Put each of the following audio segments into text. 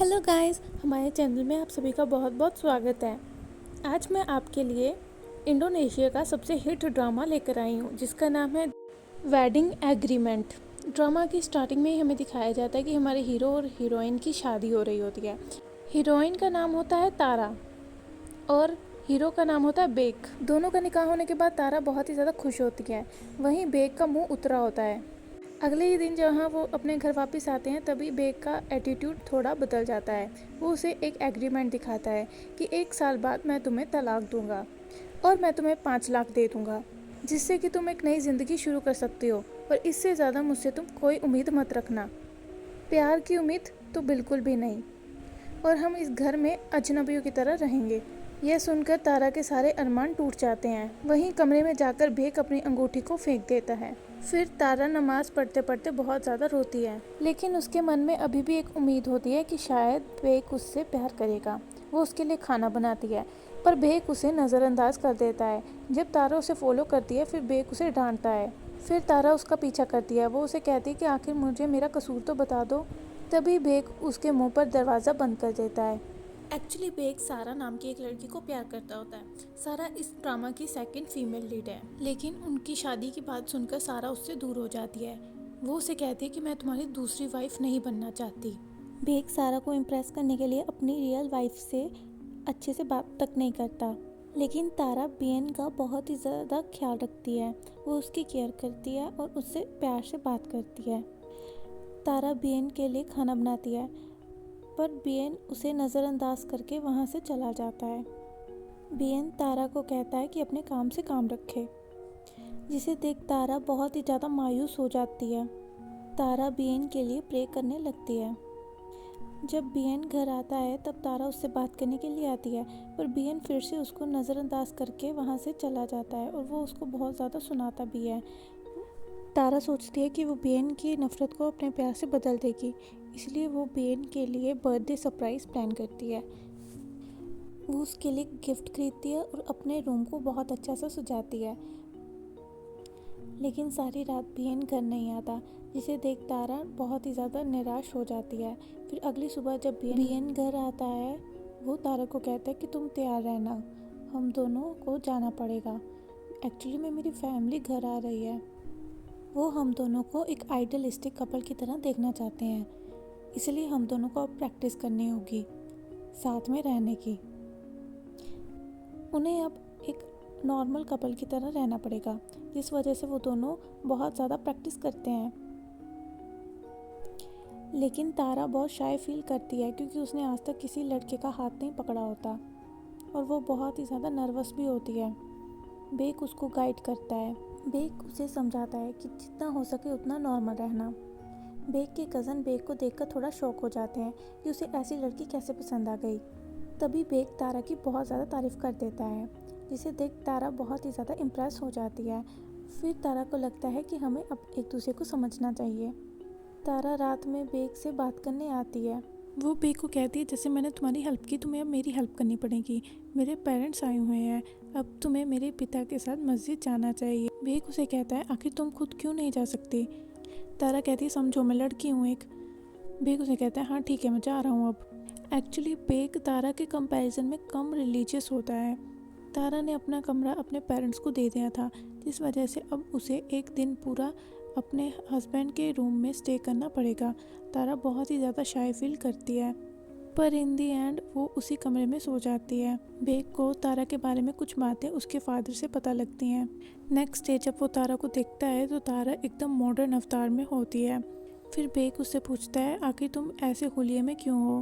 Hello guys, हमारे channel में आप सभी का बहुत बहुत स्वागत है। आज मैं आपके लिए इंडोनेशिया का सबसे हिट ड्रामा लेकर आई हूँ जिसका नाम है वेडिंग एग्रीमेंट। ड्रामा की स्टार्टिंग में ही हमें दिखाया जाता है कि हमारे हीरो और हीरोइन की शादी हो रही होती है। हीरोइन का नाम होता है तारा और हीरो का नाम होता है बेक। दोनों का निकाह होने के बाद तारा बहुत ही ज़्यादा खुश होती है, वहीं बेक का मुँह उतरा होता है। अगले ही दिन जहाँ वो अपने घर वापस आते हैं तभी बेक का एटीट्यूड थोड़ा बदल जाता है। वो उसे एक एग्रीमेंट दिखाता है कि 1 साल बाद मैं तुम्हें तलाक दूंगा और मैं तुम्हें 5 लाख दे दूंगा, जिससे कि तुम एक नई ज़िंदगी शुरू कर सकती हो, पर इससे ज़्यादा मुझसे तुम कोई उम्मीद मत रखना। प्यार की उम्मीद तो बिल्कुल भी नहीं, और हम इस घर में अजनबियों की तरह रहेंगे। यह सुनकर तारा के सारे अरमान टूट जाते हैं। वहीं कमरे में जाकर बेक अपनी अंगूठी को फेंक देता है। फिर तारा नमाज पढ़ते पढ़ते बहुत ज़्यादा रोती है, लेकिन उसके मन में अभी भी एक उम्मीद होती है कि शायद बेक उससे प्यार करेगा। वो उसके लिए खाना बनाती है, पर बेक उसे नज़रअंदाज कर देता है। जब तारा उसे फॉलो करती है फिर बेक उसे डांटता है। फिर तारा उसका पीछा करती है। वो उसे कहती है कि आखिर मुझे मेरा कसूर तो बता दो। तभी बेक उसके मुंह पर दरवाज़ा बंद कर देता है। एक्चुअली बेक सारा नाम की एक लड़की को प्यार करता होता है। सारा इस ड्रामा की सेकंड फीमेल लीड है, लेकिन उनकी शादी की बात सुनकर सारा उससे दूर हो जाती है। वो उसे कहती है कि मैं तुम्हारी दूसरी वाइफ नहीं बनना चाहती। बेक सारा को इम्प्रेस करने के लिए अपनी रियल वाइफ से अच्छे से बात तक नहीं करता, लेकिन तारा बीएन का बहुत ही ज़्यादा ख्याल रखती है। वो उसकी केयर करती है और उससे प्यार से बात करती है। तारा बीएन के लिए खाना बनाती है, पर बीएन उसे नज़रअंदाज करके वहाँ से चला जाता है। बीएन तारा को कहता है कि अपने काम से काम रखे, जिसे देख तारा बहुत ही ज़्यादा मायूस हो जाती है। तारा बीएन के लिए प्रे करने लगती है। जब बीएन घर आता है तब तारा उससे बात करने के लिए आती है, पर बीएन फिर से उसको नज़रअंदाज करके वहाँ से चला जाता है और वो उसको बहुत ज़्यादा सुनाता भी है। तारा सोचती है कि वो बीएन की नफ़रत को अपने प्यार से बदल देगी, इसलिए वो बीएन के लिए बर्थडे सरप्राइज़ प्लान करती है। वो उसके लिए गिफ्ट खरीदती है और अपने रूम को बहुत अच्छा सा सजाती है, लेकिन सारी रात बीएन घर नहीं आता, जिसे देख तारा बहुत ही ज़्यादा निराश हो जाती है। फिर अगली सुबह जब बीएन घर आता है, वो तारा को कहता है कि तुम तैयार रहना, हम दोनों को जाना पड़ेगा। एक्चुअली में मेरी फैमिली घर आ रही है। वो हम दोनों को एक आइडियलिस्टिक कपल की तरह देखना चाहते हैं, इसलिए हम दोनों को अब प्रैक्टिस करनी होगी साथ में रहने की। उन्हें अब एक नॉर्मल कपल की तरह रहना पड़ेगा, जिस वजह से वो दोनों बहुत ज़्यादा प्रैक्टिस करते हैं। लेकिन तारा बहुत शाय फील करती है क्योंकि उसने आज तक किसी लड़के का हाथ नहीं पकड़ा होता, और वो बहुत ही ज़्यादा नर्वस भी होती है। बेक उसको गाइड करता है। बेक उसे समझाता है कि जितना हो सके उतना नॉर्मल रहना। बेक के कज़न बेक को देखकर थोड़ा शॉक हो जाते हैं कि उसे ऐसी लड़की कैसे पसंद आ गई। तभी बेक तारा की बहुत ज़्यादा तारीफ़ कर देता है, जिसे देख तारा बहुत ही ज़्यादा इम्प्रेस हो जाती है। फिर तारा को लगता है कि हमें अब एक दूसरे को समझना चाहिए। तारा रात में बेक से बात करने आती है। वो बेक को कहती है, जैसे मैंने तुम्हारी हेल्प की तुम्हें अब मेरी हेल्प करनी पड़ेगी। मेरे पेरेंट्स आए हुए हैं, अब तुम्हें मेरे पिता के साथ मस्जिद जाना चाहिए। बेक उसे कहता है, आखिर तुम खुद क्यों नहीं जा सकती। तारा कहती है, समझो मैं लड़की हूँ एक। बेक उसे कहता है, हाँ ठीक है मैं जा रहा हूँ अब। एक्चुअली बेक तारा के कंपैरिजन में कम रिलीजियस होता है। तारा ने अपना कमरा अपने पेरेंट्स को दे दिया था, जिस वजह से अब उसे एक दिन पूरा अपने हस्बैंड के रूम में स्टे करना पड़ेगा। तारा बहुत ही ज़्यादा शाय फील करती है, पर इन दी एंड वो उसी कमरे में सो जाती है। बेक को तारा के बारे में कुछ बातें उसके फादर से पता लगती हैं। नेक्स्ट डे जब वो तारा को देखता है तो तारा एकदम मॉडर्न अवतार में होती है। फिर बेक उससे पूछता है, आखिर तुम ऐसे हुलिये में क्यों हो।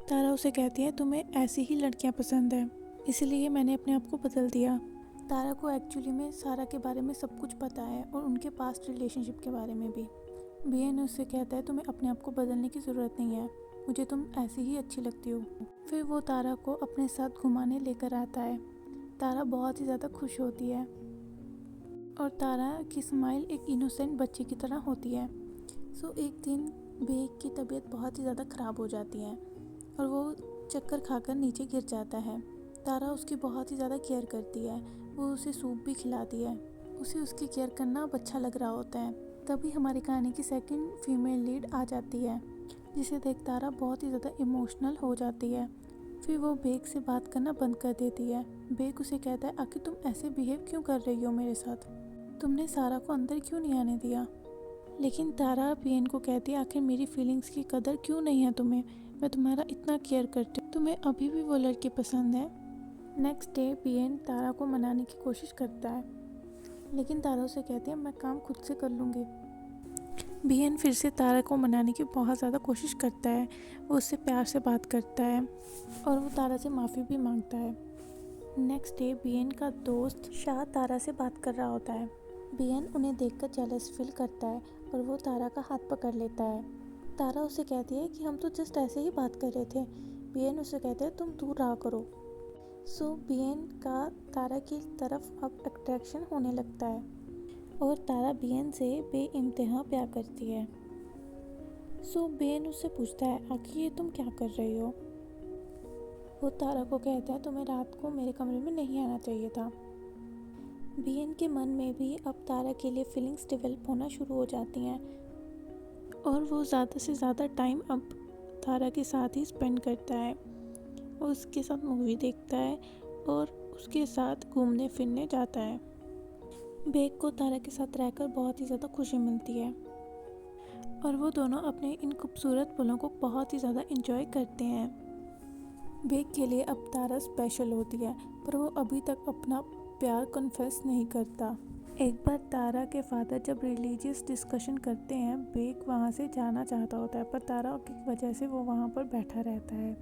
तारा उसे कहती है, तुम्हें ऐसी ही लड़कियां पसंद है, इसलिए मैंने अपने आप को बदल दिया। तारा को एक्चुअली में सारा के बारे में सब कुछ पता है और उनके पास्ट रिलेशनशिप के बारे में भी। बीएन उससे कहता है, तुम्हें अपने आप को बदलने की ज़रूरत नहीं है, मुझे तुम ऐसी ही अच्छी लगती हो। फिर वो तारा को अपने साथ घुमाने लेकर आता है। तारा बहुत ही ज़्यादा खुश होती है और तारा की स्माइल एक इनोसेंट बच्चे की तरह होती है। एक दिन बेक की तबीयत बहुत ही ज़्यादा ख़राब हो जाती है और वो चक्कर खाकर नीचे गिर जाता है। तारा उसकी बहुत ही ज़्यादा केयर करती है, वो उसे सूप भी खिलाती है। उसे उसकी केयर करना अब अच्छा लग रहा होता है। तभी हमारी कहानी की सेकंड फीमेल लीड आ जाती है जिसे देख तारा बहुत ही ज़्यादा इमोशनल हो जाती है। फिर वो बेक से बात करना बंद कर देती है। बेक उसे कहता है, आखिर तुम ऐसे बिहेव क्यों कर रही हो मेरे साथ? तुमने सारा को अंदर क्यों नहीं आने दिया? लेकिन तारा बियन को कहती है, आखिर मेरी फीलिंग्स की कदर क्यों नहीं है तुम्हें? मैं तुम्हारा इतना केयर करती हूँ, तुम्हें अभी भी वो लड़की पसंद है? नेक्स्ट डे बियन तारा को मनाने की कोशिश करता है, लेकिन तारा उसे कहती है, मैं काम खुद से कर लूँगी। बियन फिर से तारा को मनाने की बहुत ज़्यादा कोशिश करता है। वो उससे प्यार से बात करता है और वो तारा से माफ़ी भी मांगता है। नेक्स्ट डे बियन का दोस्त शाह तारा से बात कर रहा होता है। बियन उन्हें देखकर जेलस फील करता है और वो तारा का हाथ पकड़ लेता है। तारा उसे कहती है कि हम तो जस्ट ऐसे ही बात कर रहे थे। बियन उसे कहते हैं, तुम दूर रहा करो। सो बियन का तारा की तरफ अब अट्रैक्शन होने लगता है और तारा बियन से बेइंतहा प्यार करती है। सो बियन उससे पूछता है, आखिर ये तुम क्या कर रही हो? वो तारा को कहता है, तुम्हें रात को मेरे कमरे में नहीं आना चाहिए था। बियन के मन में भी अब तारा के लिए फीलिंग्स डेवलप होना शुरू हो जाती हैं और वो ज़्यादा से ज़्यादा टाइम अब तारा के साथ ही स्पेंड करता है। वो उसके साथ मूवी देखता है और उसके साथ घूमने फिरने जाता है। बेक को तारा के साथ रहकर बहुत ही ज़्यादा खुशी मिलती है और वो दोनों अपने इन खूबसूरत पलों को बहुत ही ज़्यादा इंजॉय करते हैं। बेक के लिए अब तारा स्पेशल होती है, पर वो अभी तक अपना प्यार कन्फेस नहीं करता। एक बार तारा के फादर जब रिलीजियस डिस्कशन करते हैं, बेक वहाँ से जाना चाहता होता है, पर तारा की वजह से वो वहाँ पर बैठा रहता है।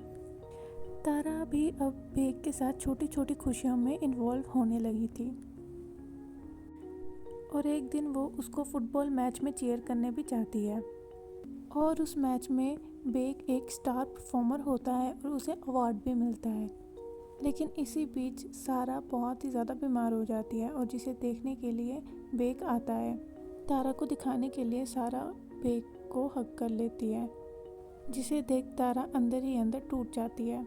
तारा भी अब बेक के साथ छोटी छोटी खुशियों में इन्वॉल्व होने लगी थी और एक दिन वो उसको फुटबॉल मैच में चीयर करने भी चाहती है और उस मैच में बेक एक स्टार परफॉर्मर होता है और उसे अवार्ड भी मिलता है। लेकिन इसी बीच सारा बहुत ही ज़्यादा बीमार हो जाती है और जिसे देखने के लिए बेक आता है। तारा को दिखाने के लिए सारा बेक को हग कर लेती है, जिसे देख तारा अंदर ही अंदर टूट जाती है।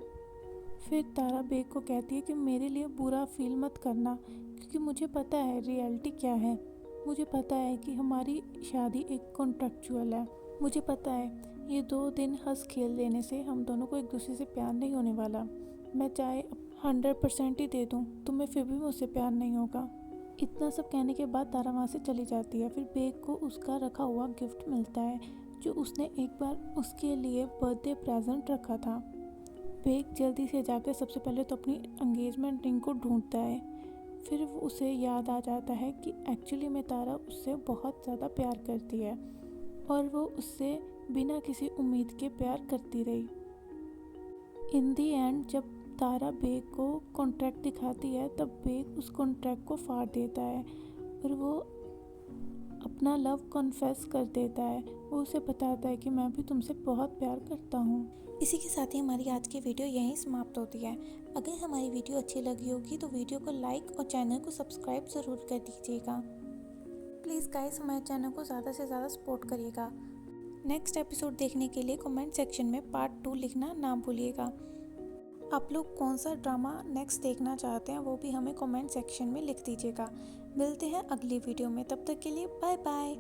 फिर तारा बेक को कहती है कि मेरे लिए बुरा फील मत करना, क्योंकि मुझे पता है रियलिटी क्या है। मुझे पता है कि हमारी शादी एक कॉन्ट्रैक्चुअल है। मुझे पता है ये 2 दिन हंस खेल लेने से हम दोनों को एक दूसरे से प्यार नहीं होने वाला। मैं चाहे 100% ही दे दूँ, तुम्हें फिर भी मुझसे प्यार नहीं होगा। इतना सब कहने के बाद तारा वहाँ से चली जाती है। फिर बेक को उसका रखा हुआ गिफ्ट मिलता है, जो उसने एक बार उसके लिए बर्थडे प्रेजेंट रखा था। बेक जल्दी से जाकर सबसे पहले तो अपनी एंगेजमेंट रिंग को ढूंढता है। फिर उसे याद आ जाता है कि एक्चुअली में तारा उससे बहुत ज़्यादा प्यार करती है और वो उससे बिना किसी उम्मीद के प्यार करती रही। इन दी एंड जब तारा बेक को कॉन्ट्रैक्ट दिखाती है, तब बेक उस कॉन्ट्रैक्ट को फाड़ देता है और वो अपना लव कॉन्फेस कर देता है। वो उसे बताता है कि मैं भी तुमसे बहुत प्यार करता हूँ। इसी के साथ ही हमारी आज की वीडियो यहीं समाप्त होती है। अगर हमारी वीडियो अच्छी लगी होगी तो वीडियो को लाइक और चैनल को सब्सक्राइब ज़रूर कर दीजिएगा। प्लीज़ गाइस हमारे चैनल को ज़्यादा से ज़्यादा सपोर्ट करिएगा। नेक्स्ट एपिसोड देखने के लिए कमेंट सेक्शन में पार्ट 2 लिखना ना भूलिएगा। आप लोग कौन सा ड्रामा नेक्स्ट देखना चाहते हैं वो भी हमें कमेंट सेक्शन में लिख दीजिएगा। मिलते हैं अगली वीडियो में, तब तक के लिए बाय बाय।